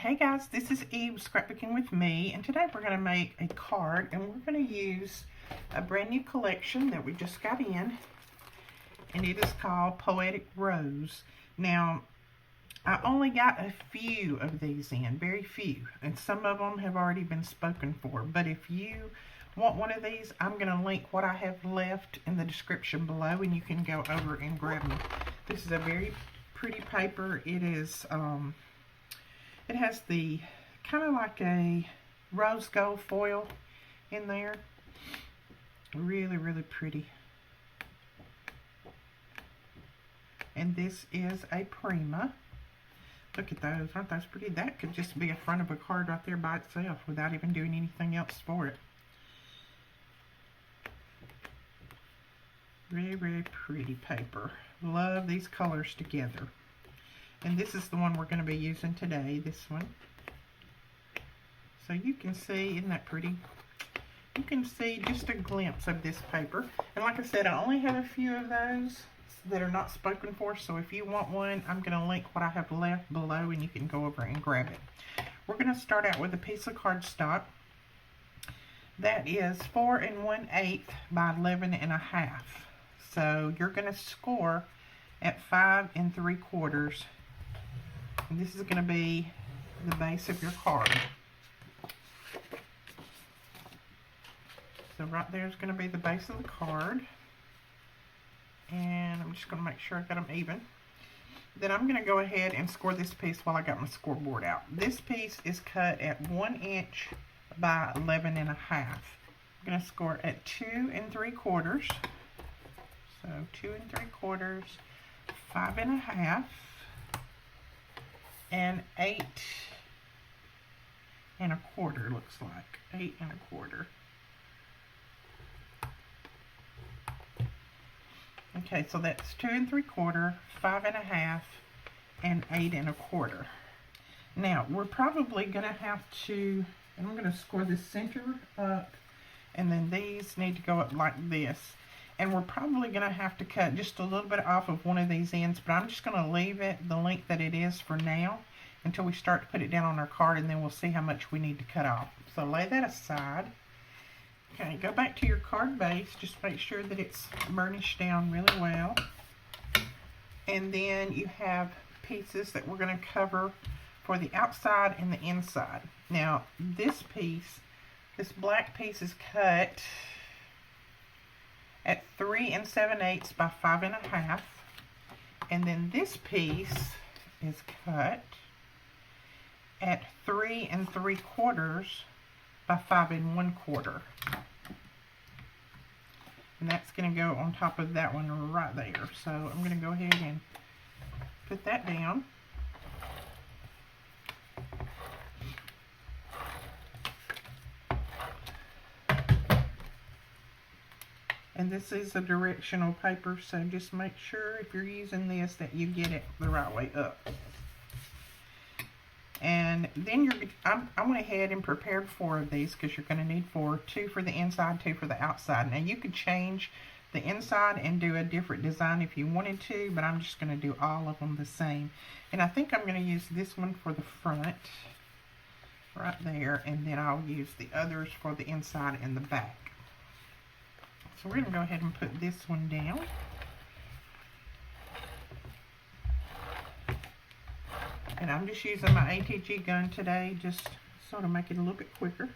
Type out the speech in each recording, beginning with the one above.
Hey guys, this is Eve Scrapbooking with me, and today we're going to make a card, and we're going to use a brand new collection that we just got in, and it is called Poetic Rose. Now, I only got a few of these in, very few, and some of them have already been spoken for, but if you want one of these, I'm going to link what I have left in the description below, and you can go over and grab them. This is a very pretty paper. It is, it has the kind of like a rose gold foil in there. Really, really pretty. And this is a Prima. Look at those. Aren't those pretty? That could just be a front of a card right there by itself without even doing anything else for it. Very, very pretty paper. Love these colors together. And this is the one we're going to be using today, this one. So you can see, isn't that pretty? You can see just a glimpse of this paper. And like I said, I only have a few of those that are not spoken for. So if you want one, I'm going to link what I have left below and you can go over and grab it. We're going to start out with a piece of cardstock. That is 4 1/8 by 11 1/2. So you're going to score at 5 3/4. And this is going to be the base of your card. So right there is going to be the base of the card. And I'm just going to make sure I got them even. Then I'm going to go ahead and score this piece while I got my scoreboard out. This piece is cut at 1 inch by 11 1/2. I'm going to score at 2 3/4. So 2 3/4, 5 1/2. And 8 1/4 looks like. 8 1/4. Okay, so that's 2 3/4, 5 1/2, and 8 1/4. Now, we're probably going to have to, and I'm going to score the center up, and then these need to go up like this. And we're probably going to have to cut just a little bit off of one of these ends, but I'm just going to leave it the length that it is for now until we start to put it down on our card, and then we'll see how much we need to cut off. So lay that aside. Okay, go back to your card base. Just make sure that it's burnished down really well. And then you have pieces that we're going to cover for the outside and the inside. Now, this piece, this black piece is cut at 3 7/8 by 5 1/2, and then this piece is cut at 3 3/4 by 5 1/4, and that's going to go on top of that one right there. So I'm going to go ahead and put that down. And this is a directional paper, so just make sure if you're using this that you get it the right way up. And then I went ahead and prepared 4 of these because you're going to need 4. 2 for the inside, 2 for the outside. Now you could change the inside and do a different design if you wanted to, but I'm just going to do all of them the same. And I think I'm going to use this one for the front, right there, and then I'll use the others for the inside and the back. So we're going to go ahead and put this one down. And I'm just using my ATG gun today, just sort of make it a little bit quicker.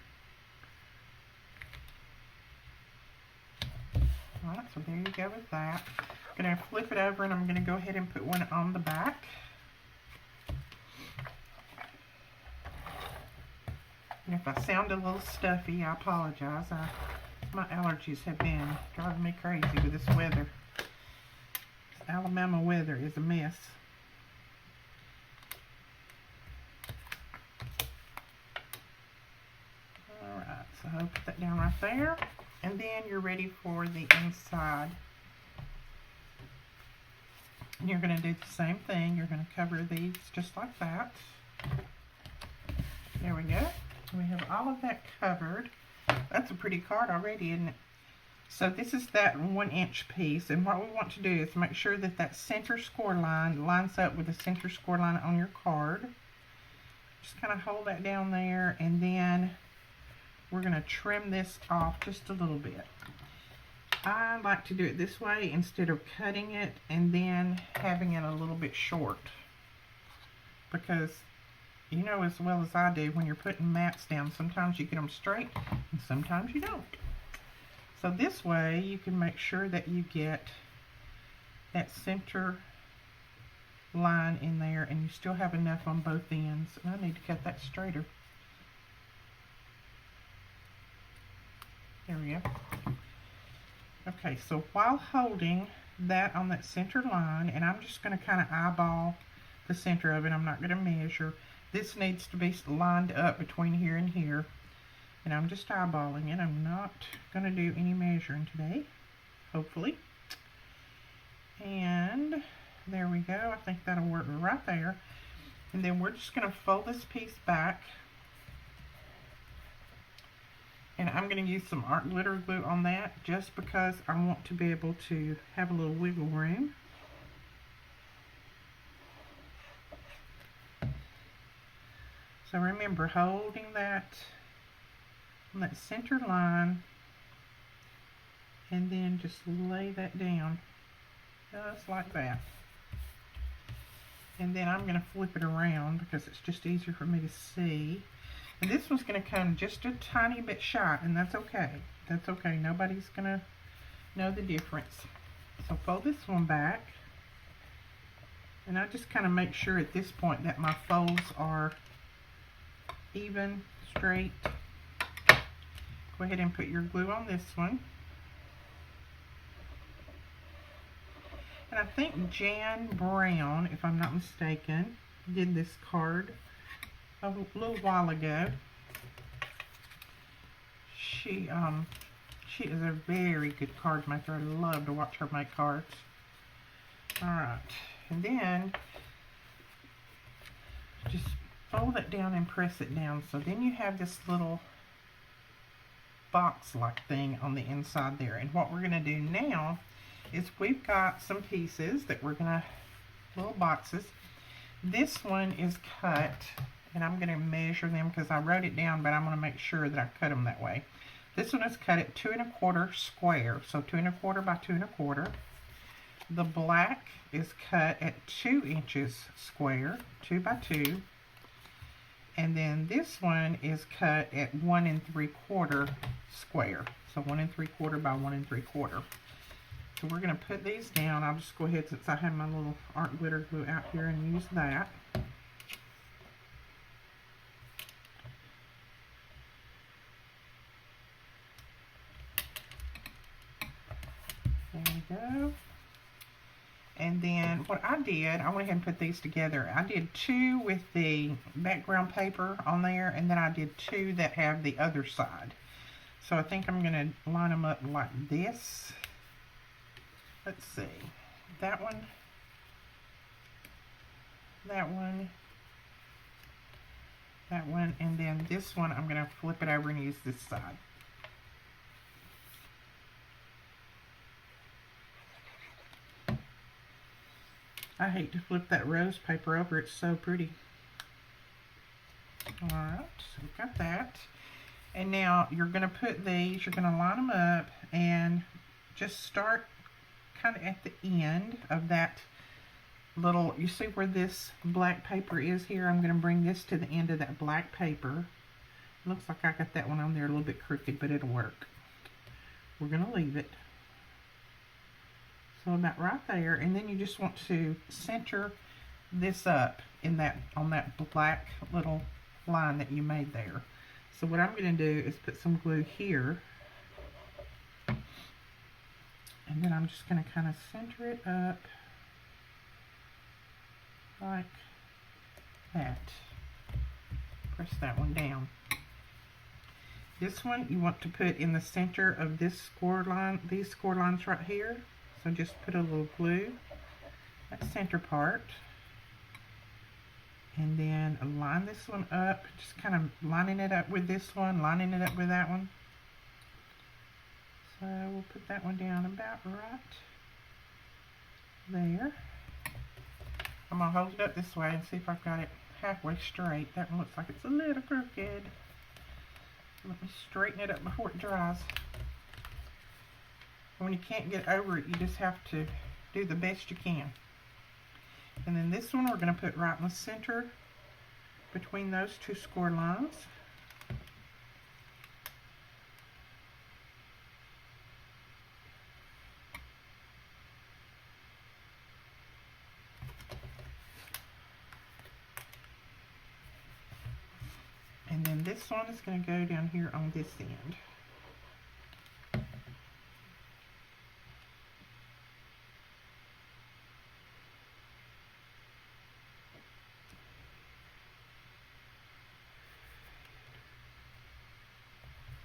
Alright, so there you go with that. I'm going to flip it over and I'm going to go ahead and put one on the back. And if I sound a little stuffy, I apologize. My allergies have been driving me crazy with this weather. This Alabama weather is a mess. Alright, so I'll put that down right there. And then you're ready for the inside. And you're going to do the same thing. You're going to cover these just like that. There we go. We have all of that covered. That's a pretty card already, isn't it? So this is that 1 inch piece, and what we want to do is make sure that that center score line lines up with the center score line on your card. Just kind of hold that down there, and then we're going to trim this off just a little bit. I like to do it this way instead of cutting it and then having it a little bit short, because you know as well as I do, when you're putting mats down, sometimes you get them straight and sometimes you don't. So this way you can make sure that you get that center line in there and you still have enough on both ends. And I need to cut that straighter. There we go. Okay, so while holding that on that center line, and I'm just going to kind of eyeball the center of it, I'm not going to measure. This needs to be lined up between here and here, and I'm just eyeballing it. I'm not going to do any measuring today, hopefully. And there we go. I think that'll work right there. And then we're just going to fold this piece back. And I'm going to use some art glitter glue on that just because I want to be able to have a little wiggle room. So remember, holding that on that center line, and then just lay that down just like that. And then I'm going to flip it around because it's just easier for me to see. And this one's going to come just a tiny bit shy, and that's okay. That's okay. Nobody's going to know the difference. So fold this one back. And I just kind of make sure at this point that my folds are even, straight. Go ahead and put your glue on this one. And I think Jan Brown, if I'm not mistaken, did this card a little while ago. She is a very good card maker. I love to watch her make cards. Alright, and then just fold it down and press it down. So then you have this little box-like thing on the inside there. And what we're going to do now is we've got some pieces that we're going to, little boxes. This one is cut, and I'm going to measure them because I wrote it down, but I'm going to make sure that I cut them that way. This one is cut at 2 1/4 square, so 2 1/4 by 2 1/4. The black is cut at 2 inches square, 2 by 2. And then this one is cut at 1 3/4 square, so 1 3/4 by 1 3/4. So we're going to put these down. I'll just go ahead, since I have my little art glitter glue out here, and use that. There we go. And then what I did, I went ahead and put these together. I did 2 with the background paper on there, and then I did 2 that have the other side. So I think I'm going to line them up like this. Let's see. That one, that one, that one, and then this one I'm going to flip it over and use this side. I hate to flip that rose paper over, it's so pretty. Alright, so we've got that. And now you're going to put these, you're going to line them up and just start kind of at the end of that little, you see where this black paper is here? I'm going to bring this to the end of that black paper. Looks like I got that one on there a little bit crooked, but it'll work. We're going to leave it. So about right there, and then you just want to center this up in that, on that black little line that you made there. So what I'm going to do is put some glue here, and then I'm just going to kind of center it up like that. Press that one down. This one you want to put in the center of this score line, these score lines right here. So just put a little glue, that center part, and then line this one up, just kind of lining it up with this one, lining it up with that one. So we'll put that one down about right there. I'm going to hold it up this way and see if I've got it halfway straight. That one looks like it's a little crooked. Let me straighten it up before it dries. When you can't get over it, you just have to do the best you can. And then this one we're going to put right in the center between those two score lines. And then this one is going to go down here on this end.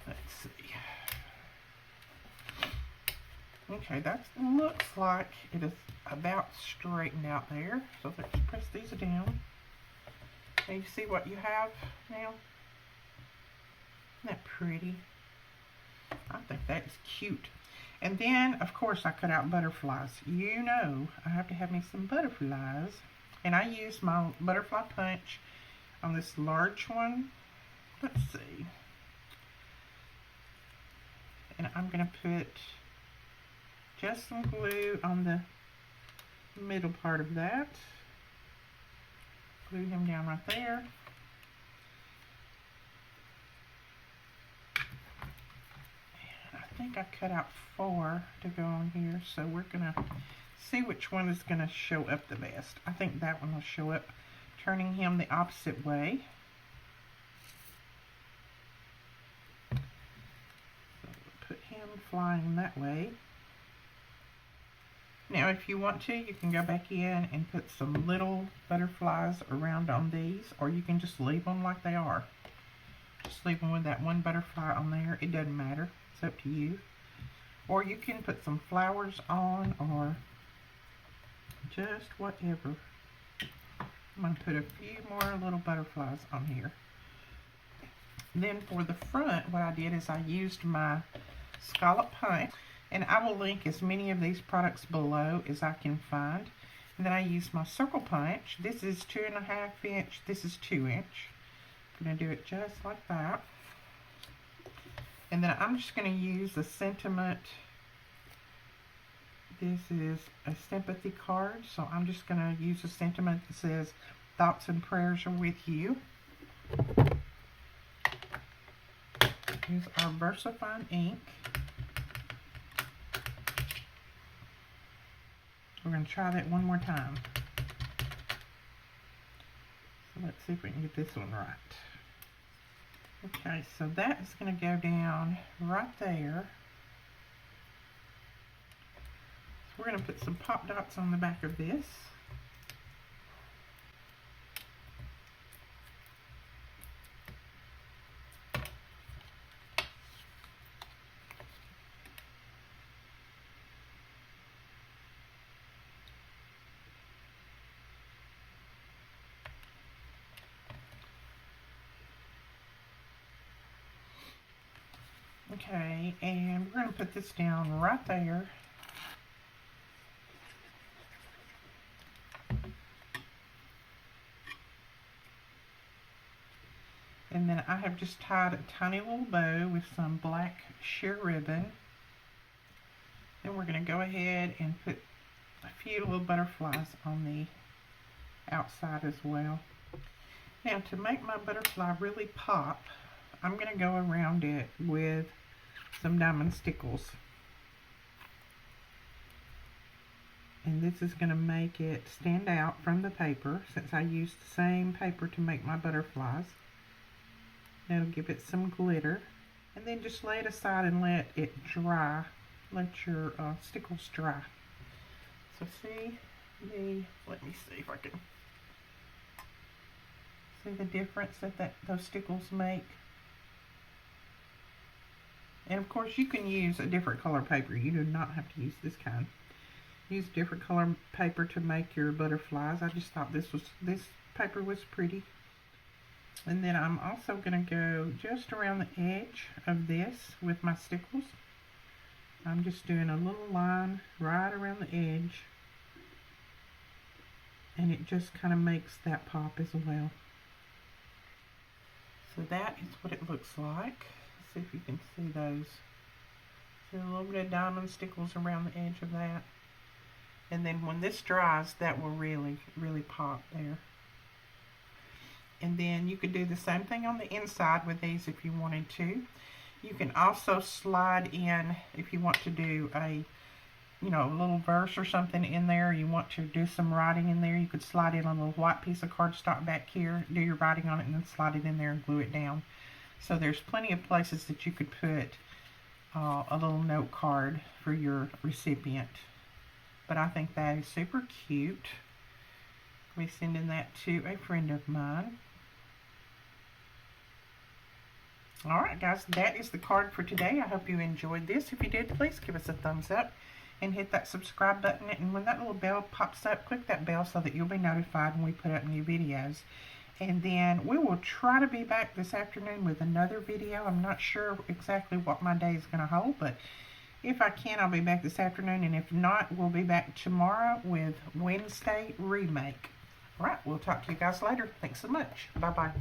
Let's see. Okay, that looks like it is about straightened out there. So let's press these down. And you see what you have now? Isn't that pretty? I think that is cute. And then, of course, I cut out butterflies. You know, I have to have me some butterflies. And I used my butterfly punch on this large one. Let's see. And I'm going to put just some glue on the middle part of that. Glue him down right there. I think I cut out 4 to go on here, so we're gonna see which one is gonna show up the best. I think that one will show up, turning him the opposite way. So we'll put him flying that way. Now if you want to, you can go back in and put some little butterflies around on these, or you can just leave them like they are. Just leave them with that one butterfly on there. It doesn't matter. It's up to you. Or you can put some flowers on, or just whatever. I'm going to put a few more little butterflies on here. Then for the front, what I did is I used my scallop punch, and I will link as many of these products below as I can find. And then I used my circle punch. This is 2.5 inch. This is 2 inch. I'm going to do it just like that. And then I'm just going to use a sentiment. This is a sympathy card, so I'm just going to use a sentiment that says, "Thoughts and prayers are with you." Here's our VersaFine ink. We're going to try that one more time. So let's see if we can get this one right. Okay, so that is going to go down right there. So we're going to put some pop dots on the back of this. Okay, and we're going to put this down right there. And then I have just tied a tiny little bow with some black sheer ribbon. Then we're going to go ahead and put a few little butterflies on the outside as well. Now to make my butterfly really pop, I'm going to go around it with some diamond stickles. And this is going to make it stand out from the paper, since I used the same paper to make my butterflies. That'll give it some glitter. And then just lay it aside and let it dry. Let your stickles dry. So let me see if I can see the difference that those stickles make. And of course you can use a different color paper. You do not have to use this kind. Use different color paper to make your butterflies. I just thought this paper was pretty. And then I'm also going to go just around the edge of this with my stickles. I'm just doing a little line right around the edge. And it just kind of makes that pop as well. So that is what it looks like. Let's see if you can see those. See a little bit of diamond stickles around the edge of that. And then when this dries, that will really, really pop there. And then you could do the same thing on the inside with these if you wanted to. You can also slide in, if you want to do a, you know, a little verse or something in there, you want to do some writing in there, you could slide in a little white piece of cardstock back here, do your writing on it, and then slide it in there and glue it down. So there's plenty of places that you could put a little note card for your recipient. But I think that is super cute. I'll be sending that to a friend of mine. Alright guys, that is the card for today. I hope you enjoyed this. If you did, please give us a thumbs up and hit that subscribe button. And when that little bell pops up, click that bell so that you'll be notified when we put up new videos. And then we will try to be back this afternoon with another video. I'm not sure exactly what my day is going to hold, but if I can, I'll be back this afternoon. And if not, we'll be back tomorrow with Wednesday Remake. Alright, we'll talk to you guys later. Thanks so much. Bye-bye.